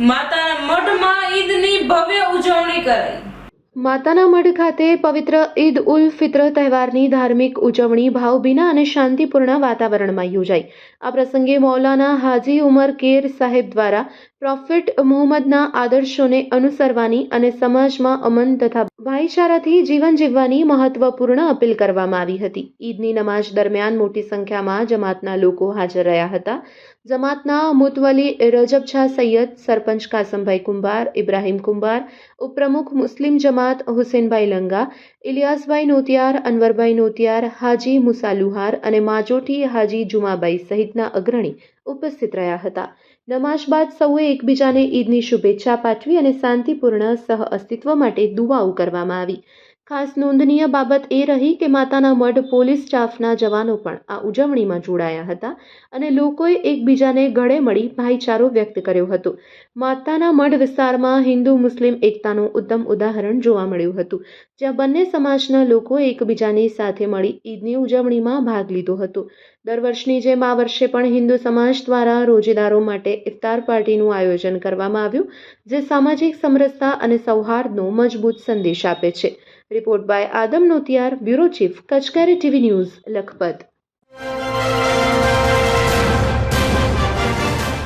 માતાના મઢમાં ઈદની ભવ્ય ઉજવણી કરાઈ। માતાના મઢ ખાતે પવિત્ર ઈદ ઉલ ફિત્ર તહેવારની ધાર્મિક ઉજવણી ભાવભીના અને શાંતિપૂર્ણ વાતાવરણમાં યોજાઈ। આ પ્રસંગે મૌલાના હાજી ઉમર કેર સાહેબ દ્વારા પ્રોફેટ મુહમ્મદના આદર્શોને અનુસરવાની અને સમાજમાં અમન તથા ભાઈચારાથી જીવન જીવવાની મહત્વપૂર્ણ અપીલ કરવામાં આવી હતી। ઈદની નમાઝ દરમિયાન મોટી સંખ્યામાં જમાતના લોકો હાજર રહ્યા હતા। જમાતના મુતવલી રજબછા સૈયદ, સરપંચ કાસમભાઈ કુંભાર, ઇબ્રાહીમ કુંભાર, ઉપપ્રમુખ મુસ્લિમ જમાત હુસેનભાઈ લંગા, ઇલિયાસભાઈ નોતિયાર, અનવરભાઈ નોતિયાર, હાજી મુસા લુહાર અને માજોઠી હાજી જુમાબાઈ સહિતના અગ્રણી ઉપસ્થિત રહ્યા હતા। નમાઝ બાદ સૌએ એકબીજાને ઈદની શુભેચ્છા પાઠવી અને શાંતિપૂર્ણ સહ અસ્તિત્વ માટે દુઆઓ કરવામાં આવી। ખાસ નોંધનીય બાબત એ રહી કે માતાના મઢ પોલીસ સ્ટાફના જવાનો પણ આ ઉજવણીમાં જોડાયા હતા અને લોકોએ એકબીજાને ગળે મળી ભાઈચારો વ્યક્ત કર્યો હતો। માતાના મઢ વિસ્તારમાં હિન્દુ મુસ્લિમ એકતાનું ઉત્તમ ઉદાહરણ જોવા મળ્યું હતું, જ્યાં બંને સમાજના લોકોએ એકબીજાની સાથે મળી ઈદની ઉજવણીમાં ભાગ લીધો હતો। દર વર્ષની જેમ આ વર્ષે પણ હિન્દુ સમાજ દ્વારા રોજેદારો માટે ઇફતાર પાર્ટીનું આયોજન કરવામાં આવ્યું, જે સામાજિક સમરસતા અને સૌહાર્દનો મજબૂત સંદેશ આપે છે। Report by Adam Notiyar, bureau chief, કચકારી ટીવી ન્યૂઝ, લખપત।